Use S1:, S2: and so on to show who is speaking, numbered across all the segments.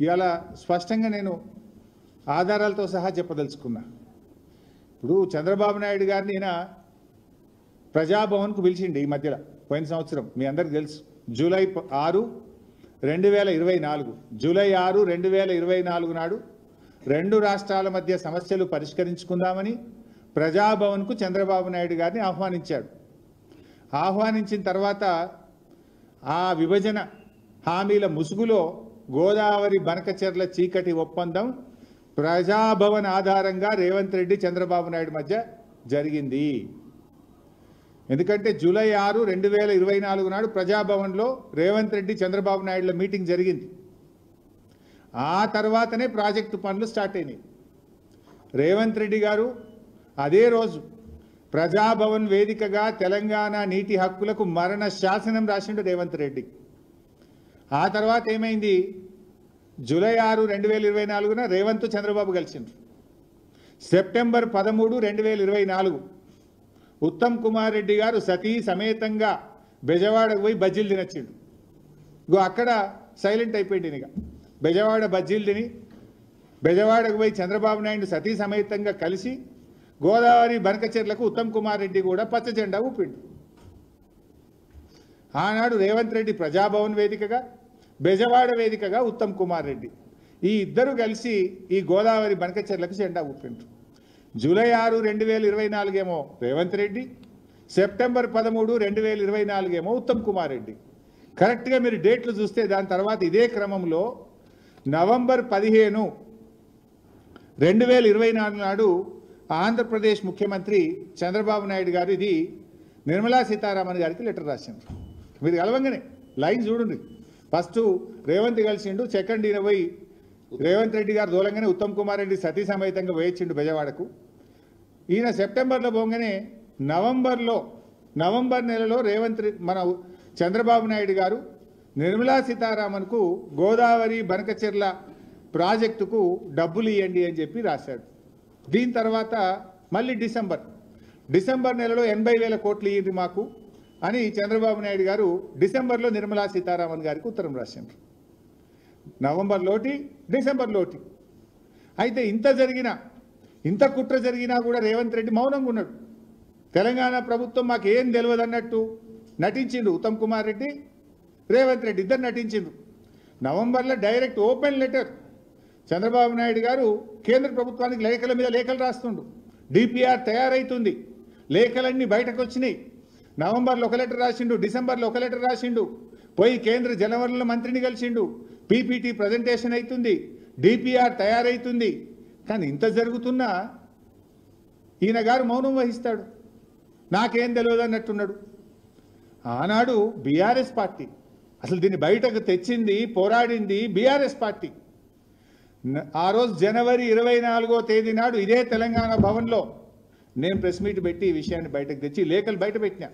S1: ఇవాళ స్పష్టంగా నేను ఆధారాలతో సహా చెప్పదలుచుకున్నా. ఇప్పుడు చంద్రబాబు నాయుడు గారిని ఈయన ప్రజాభవన్కు పిలిచిండి ఈ మధ్యలో పోయిన సంవత్సరం, మీ అందరికీ తెలుసు. జూలై 6, 2024 జూలై 6, 2024 నాడు 2 రాష్ట్రాల మధ్య సమస్యలు పరిష్కరించుకుందామని ప్రజాభవన్కు చంద్రబాబు నాయుడు గారిని ఆహ్వానించాడు. ఆహ్వానించిన తర్వాత ఆ విభజన హామీల ముసుగులో గోదావరి బనకచెర్ల చీకటి ఒప్పందం ప్రజాభవన్ ఆధారంగా రేవంత్ రెడ్డి చంద్రబాబు నాయుడు మధ్య జరిగింది. ఎందుకంటే జూలై 6, 2024 నాడు ప్రజాభవన్లో రేవంత్ రెడ్డి చంద్రబాబు నాయుడుల మీటింగ్ జరిగింది. ఆ తర్వాతనే ప్రాజెక్టు పనులు స్టార్ట్ అయినాయి. రేవంత్ రెడ్డి గారు అదే రోజు ప్రజాభవన్ వేదికగా తెలంగాణ నీటి హక్కులకు మరణ శాసనం రాసిండు రేవంత్ రెడ్డి. ఆ తర్వాత ఏమైంది? జూలై 6, 2024 రేవంత్ చంద్రబాబు కలిసిండ్రు. సెప్టెంబర్ 13, 2024 ఉత్తమ్ కుమార్ రెడ్డి గారు సతీ సమేతంగా బెజవాడకు పోయి బజ్జీలు తినొచ్చిండు. అక్కడ సైలెంట్ అయిపోయింది. ఇక బెజవాడ బజ్జీలు తిని బెజవాడకు పోయి చంద్రబాబు నాయుడు సతీ సమేతంగా కలిసి గోదావరి బనకచెర్లకు ఉత్తమ్ కుమార్ రెడ్డి కూడా పచ్చ జెండా ఊపిండు. ఆనాడు రేవంత్ రెడ్డి ప్రజాభవన్ వేదికగా, బెజవాడ వేదికగా ఉత్తమ్ కుమార్ రెడ్డి ఈ ఇద్దరు కలిసి ఈ గోదావరి బనకచెర్లకు జెండా ఊపిండ్రు. జూలై 6, 2024 ఏమో రేవంత్ రెడ్డి, సెప్టెంబర్ 13, 2024 ఏమో ఉత్తమ్ కుమార్ రెడ్డి. కరెక్ట్గా మీరు డేట్లు చూస్తే దాని తర్వాత ఇదే క్రమంలో నవంబర్ 15, 2024 నాడు ఆంధ్రప్రదేశ్ ముఖ్యమంత్రి చంద్రబాబు నాయుడు గారు ఇది నిర్మలా సీతారామన్ గారికి లెటర్ రాసిండ్రు. మీరు కలవంగానే లైన్ చూడండి. ఫస్ట్ రేవంత్ కలిసిండు, సెకండ్ ఈయన పోయి రేవంత్ రెడ్డి గారు దూరంగానే ఉత్తమ్ కుమార్ రెడ్డి సతీ సమేతంగా వేయించిండు బెజవాడకు. ఈయన సెప్టెంబర్లో పోగానే నవంబర్ నెలలో మన చంద్రబాబు నాయుడు గారు నిర్మలా సీతారామన్కు గోదావరి బనకచెర్ల ప్రాజెక్టుకు డబ్బులు ఇవ్వండి అని చెప్పి రాశాడు. దీని తర్వాత మళ్ళీ డిసెంబర్ నెలలో 80,000 కోట్లు ఇవ్వండి మాకు అని చంద్రబాబు నాయుడు గారు డిసెంబర్లో నిర్మలా సీతారామన్ గారికి ఉత్తరం రాసిండ్రు. నవంబర్లోటి, డిసెంబర్లోటి. అయితే ఇంత కుట్ర జరిగినా కూడా రేవంత్ రెడ్డి మౌనంగా ఉన్నాడు. తెలంగాణ ప్రభుత్వం మాకు ఏం తెలియదు అన్నట్టు నటించిండు. ఉత్తమ్ కుమార్ రెడ్డి, రేవంత్ రెడ్డి ఇద్దరు నటించిండ్రు. నవంబర్లో direct open letter Chandrababu Naidu గారు కేంద్ర ప్రభుత్వానికి లేఖల మీద లేఖలు రాస్తుండు. డిపిఆర్ తయారైతుంది, లేఖలన్నీ బయటకు వచ్చినాయి. నవంబర్లో ఒక లెటర్ రాసిండు, డిసెంబర్లో ఒక లెటర్ రాసిండు, పోయి కేంద్ర జలవనరుల మంత్రిని కలిసిండు, పీపీటీ ప్రజెంటేషన్ అవుతుంది, డిపిఆర్ తయారైతుంది. కానీ ఇంత జరుగుతున్నా ఈయన గారు మౌనం వహిస్తాడు, నాకేం తెలియదు అన్నట్టున్నాడు. ఆనాడు బీఆర్ఎస్ పార్టీ అసలు దీన్ని బయటకు తెచ్చింది, పోరాడింది బీఆర్ఎస్ పార్టీ. ఆ రోజు జనవరి 24వ తేదీ నాడు ఇదే తెలంగాణ భవన్లో నేను ప్రెస్ మీట్ పెట్టి ఈ విషయాన్ని బయటకు తెచ్చి లేఖలు బయట పెట్టినా.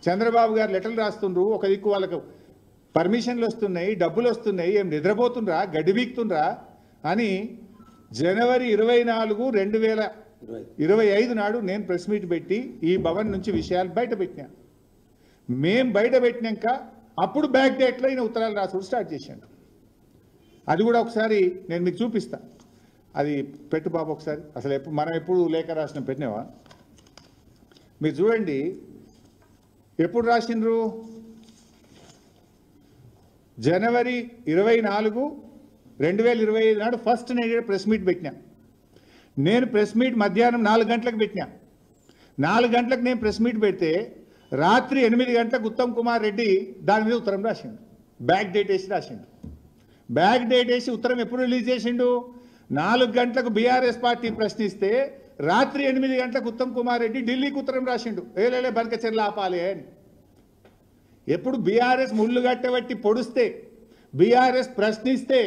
S1: చంద్రబాబు గారు లెటర్లు రాస్తుండ్రు, ఒక దిక్కు వాళ్ళకు పర్మిషన్లు వస్తున్నాయి, డబ్బులు వస్తున్నాయి, ఏం నిద్రపోతుండ్రా, గడ్డి బీక్తుండ్రా అని జనవరి 24, 2025 నాడు నేను ప్రెస్ మీట్ పెట్టి ఈ భవన్ నుంచి విషయాలు బయట పెట్టినా. మేం బయట పెట్టినాక అప్పుడు బ్యాక్ డేట్లో ఈయన ఉత్తరాలు రాసుడు స్టార్ట్ చేశాడు. అది కూడా ఒకసారి నేను మీకు చూపిస్తా. అది పెట్టు బాబు ఒకసారి. అసలు మనం ఎప్పుడు లేఖ రాసిన పెట్టినావా? మీరు చూడండి ఎప్పుడు రాసిండ్రు. జనవరి 24, 2025 నాడు ఫస్ట్ నేను ప్రెస్ మీట్ పెట్టినా. నేను ప్రెస్ మీట్ మధ్యాహ్నం 4 గంటలకు పెట్టినా. 4 గంటలకు నేను ప్రెస్ మీట్ పెడితే రాత్రి 8 గంటలకు ఉత్తమ్ కుమార్ రెడ్డి దాని మీద ఉత్తరం రాసిండు. బ్యాక్ డేట్ వేసి రాసిండు. బ్యాక్ డేట్ వేసి ఉత్తరం ఎప్పుడు రిలీజ్ చేసిండు? 4 గంటలకు బీఆర్ఎస్ పార్టీ ప్రశ్నిస్తే రాత్రి 8 గంటలకు ఉత్తమ్ కుమార్ రెడ్డి ఢిల్లీకి ఉత్తరం రాసిండు, ఏలేలే బనకచెర్ల ఆపాలి అని. ఎప్పుడు బీఆర్ఎస్ ముళ్ళు గట్టబట్టి పొడిస్తే, బీఆర్ఎస్ ప్రశ్నిస్తే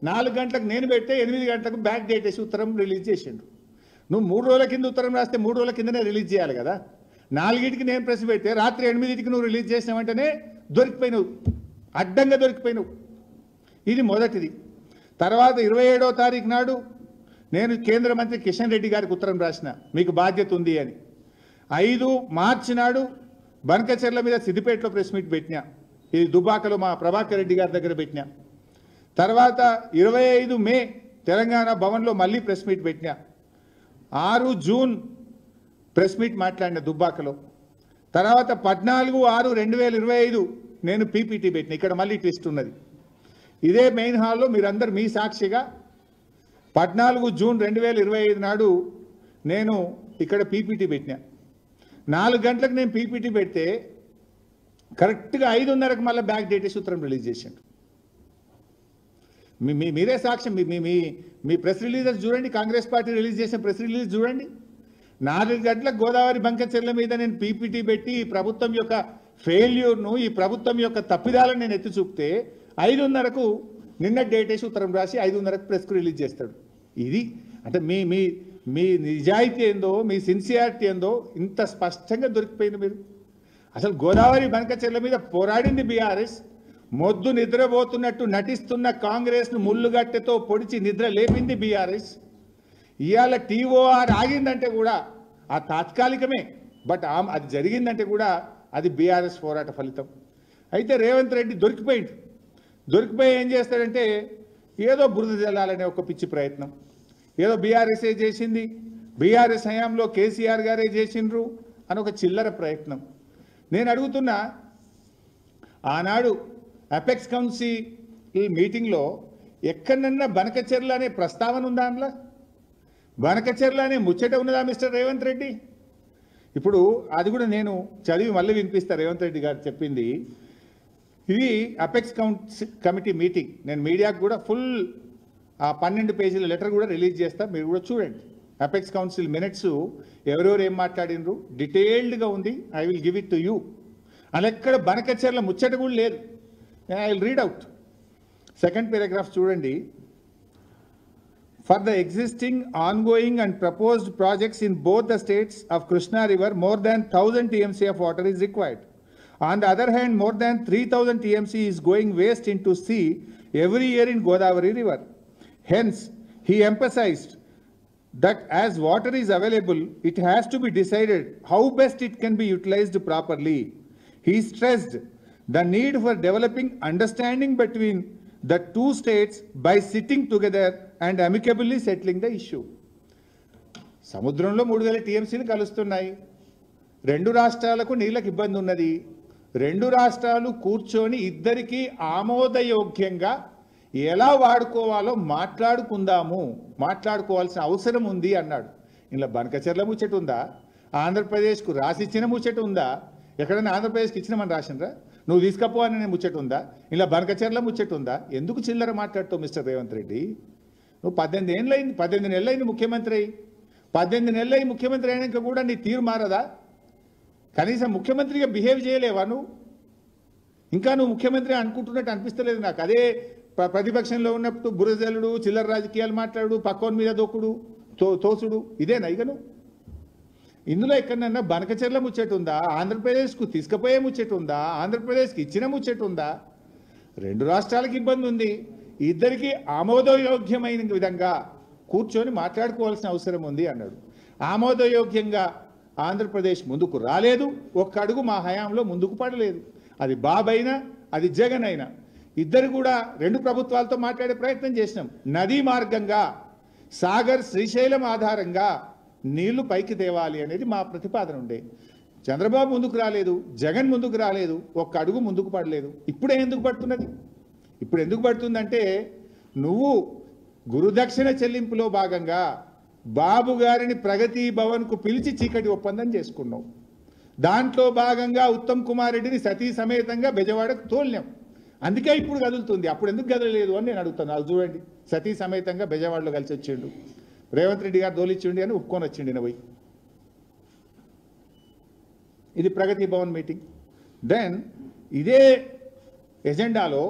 S1: 4 గంటలకు నేను పెడితే 8 గంటలకు బ్యాక్ డేట్ వేసి ఉత్తరం రిలీజ్ చేసిండు. నువ్వు 3 రోజుల కింద ఉత్తరం రాస్తే 3 రోజుల కిందనే రిలీజ్ చేయాలి కదా. 4కి నేను ప్రెస్ పెడితే రాత్రి 8కి నువ్వు రిలీజ్ చేసిన వెంటనే దొరికిపోయినావు, అడ్డంగా దొరికిపోయినావు. ఇది మొదటిది. తర్వాత 27వ తారీఖు నాడు నేను కేంద్ర మంత్రి కిషన్ రెడ్డి గారికి ఉత్తరం రాసిన, మీకు బాధ్యత ఉంది అని. 5 మార్చి నాడు బనకచెర్ల మీద సిద్దిపేటలో ప్రెస్ మీట్ పెట్టినా. ఇది దుబాకలో మా ప్రభాకర్ రెడ్డి గారి దగ్గర పెట్టినా. తర్వాత 25 మే తెలంగాణ భవన్లో మళ్ళీ ప్రెస్ మీట్ పెట్టినా. 6 జూన్ ప్రెస్ మీట్ మాట్లాడిన దుబ్బాకలో. తర్వాత 14/6/2025 నేను పీపీటీ పెట్టిన. ఇక్కడ మళ్ళీ ట్విస్ట్ ఉన్నది. ఇదే మెయిన్ హాల్లో మీరందరూ మీ సాక్షిగా 14 జూన్ 2025 నాడు నేను ఇక్కడ పీపీటీ పెట్టినా. 4 గంటలకు నేను పీపీటీ పెడితే కరెక్ట్గా 5:30కు మళ్ళీ బ్యాక్ డేట్ సూత్రం రిలీజ్ చేసిండు. మీరే సాక్ష్యం. మీ ప్రెస్ రిలీజెస్ చూడండి. కాంగ్రెస్ పార్టీ రిలీజ్ చేసిన ప్రెస్ రిలీజ్ చూడండి. 4 గంటలకు గోదావరి బంకచెర్ల మీద నేను పీపీటీ పెట్టి ఈ ప్రభుత్వం యొక్క ఫెయిల్యూర్ను, ఈ ప్రభుత్వం యొక్క తప్పిదాలను నేను ఎత్తి చూపితే 5:30కు నిన్న డేట్ వేసి ఉత్తరం రాసి 5:30కు ప్రెస్కు రిలీజ్ చేస్తాడు. ఇది అంటే మీ మీ మీ నిజాయితీ ఏందో, మీ సిన్సియారిటీ ఏందో ఇంత స్పష్టంగా దొరికిపోయింది. మీరు అసలు గోదావరి బంకచెర్ల మీద పోరాడింది బీఆర్ఎస్. మొద్దు నిద్రపోతున్నట్టు నటిస్తున్న కాంగ్రెస్ను ముళ్ళుగట్టెతో పొడిచి నిద్ర లేపింది బీఆర్ఎస్. ఇవాళ టీఓఆర్ ఆగిందంటే కూడా ఆ తాత్కాలికమే, బట్ అది జరిగిందంటే కూడా అది బీఆర్ఎస్ పోరాట ఫలితం. అయితే రేవంత్ రెడ్డి దొరికిపోయి ఏం చేస్తాడంటే ఏదో బురద జల్లాలనే ఒక పిచ్చి ప్రయత్నం. ఏదో బీఆర్ఎస్ఏ చేసింది, బీఆర్ఎస్ హయాంలో కేసీఆర్ గారే చేసిండ్రు అని ఒక చిల్లర ప్రయత్నం. నేను అడుగుతున్నా, ఆనాడు అపెక్స్ కౌన్సిల్ మీటింగ్లో ఎక్కడన్నా బనకచెర్ల అనే ప్రస్తావన ఉందా? అందులో బనకచెర్ల అనే ముచ్చట ఉన్నదా మిస్టర్ రేవంత్ రెడ్డి? ఇప్పుడు అది కూడా నేను చదివి మళ్ళీ వినిపిస్తా. రేవంత్ రెడ్డి గారు చెప్పింది ఇది అపెక్స్ కమిటీ మీటింగ్. నేను మీడియాకు కూడా ఫుల్ 12 పేజీల లెటర్ కూడా రిలీజ్ చేస్తా, మీరు కూడా చూడండి. అపెక్స్ కౌన్సిల్ మినిట్స్ ఎవరెవరు ఏం మాట్లాడినరు డీటెయిల్డ్గా ఉంది. I will give it to you. అలా ఎక్కడ బనకచెర్ల ముచ్చట కూడా లేదు. I will read out. Second paragraph చూడండి. For the existing, ongoing and proposed projects in both the states of Krishna River, more than 1000 TMC of water is required. On the other hand, more than 3000 TMC is going waste into sea every year in Godavari River. Hence, he emphasized that as water is available, it has to be decided how best it can be utilized properly. He stressed the need for developing understanding between the two states by sitting together and amicably settling the issue. సముద్రంలో 3000 టీఎంసీలు కలుస్తున్నాయి. 2 రాష్ట్రాలకు నీళ్ళకి ఇబ్బంది ఉన్నది. 2 రాష్ట్రాలు కూర్చొని ఇద్దరికీ ఆమోదయోగ్యంగా ఎలా వాడుకోవాలో మాట్లాడుకోవాల్సిన అవసరం ఉంది అన్నాడు. ఇలా బనకచెర్ల ముచ్చట ఉందా? ఆంధ్రప్రదేశ్కు రాసిచ్చిన ముచ్చట ఉందా? ఎక్కడైనా ఆంధ్రప్రదేశ్కి ఇచ్చినామని రాసిండ్రా? నువ్వు తీసుకపో అని ముచ్చట ఉందా? ఇలా బనకచెర్ల ముచ్చట ఉందా? ఎందుకు చిల్లర మాట్లాడుతావు మిస్టర్ రేవంత్ రెడ్డి? నువ్వు 18 నెలలైంది ముఖ్యమంత్రి. 18 నెలలైంది ముఖ్యమంత్రి అయినాక కూడా నీ తీరు మారదా? కనీసం ముఖ్యమంత్రిగా బిహేవ్ చేయలేవా నువ్వు? ఇంకా నువ్వు ముఖ్యమంత్రి అనుకుంటున్నట్టు అనిపిస్తలేదు నాకు. అదే ప్రతిపక్షంలో ఉన్నప్పుడు బురజల్లుడు, చిల్లర రాజకీయాలు మాట్లాడు, పక్కోని మీద దొక్కుడు, తోసుడు, ఇదేనా ఇక నువ్వు? ఇందులో ఎక్కడన్నా బనకచెర్ల ముచ్చట ఉందా? ఆంధ్రప్రదేశ్కు తీసుకుపోయే ముచ్చట ఉందా? ఆంధ్రప్రదేశ్కి ఇచ్చిన ముచ్చట ఉందా? 2 రాష్ట్రాలకు ఇబ్బంది ఉంది. ఇద్దరికి ఆమోదయోగ్యమైన విధంగా కూర్చొని మాట్లాడుకోవాల్సిన అవసరం ఉంది అన్నాడు. ఆమోదయోగ్యంగా ఆంధ్రప్రదేశ్ ముందుకు రాలేదు. ఒక్క అడుగు మా హయాంలో ముందుకు పడలేదు. అది బాబు అయినా, అది జగన్ అయినా, ఇద్దరు కూడా 2 ప్రభుత్వాలతో మాట్లాడే ప్రయత్నం చేసినాం. నదీ మార్గంగా సాగర్, శ్రీశైలం ఆధారంగా నీళ్లు పైకి తేవాలి అనేది మా ప్రతిపాదన ఉండే. చంద్రబాబు ముందుకు రాలేదు, జగన్ ముందుకు రాలేదు, ఒక్క అడుగు ముందుకు పడలేదు. ఇప్పుడే ఎందుకు పడుతున్నది? ఇప్పుడు ఎందుకు పడుతుందంటే నువ్వు గురుదక్షిణ చెల్లింపులో భాగంగా బాబు గారిని ప్రగతి భవన్కు పిలిచి చీకటి ఒప్పందం చేసుకున్నావు. దాంట్లో భాగంగా ఉత్తమ్ కుమార్ రెడ్డిని సతీ సమేతంగా బెజవాడకు తోలినాం. అందుకే ఇప్పుడు కదులుతుంది. అప్పుడు ఎందుకు కదలలేదు అని నేను అడుగుతాను. అది చూడండి, సతీ సమేతంగా బెజవాడలో కలిసి వచ్చిండు. రేవంత్ రెడ్డి గారు దోలిచ్చిండి అని ఒప్పుకొని వచ్చిండి పోయి. ఇది ప్రగతి భవన్ మీటింగ్. దెన్ ఇదే ఎజెండాలో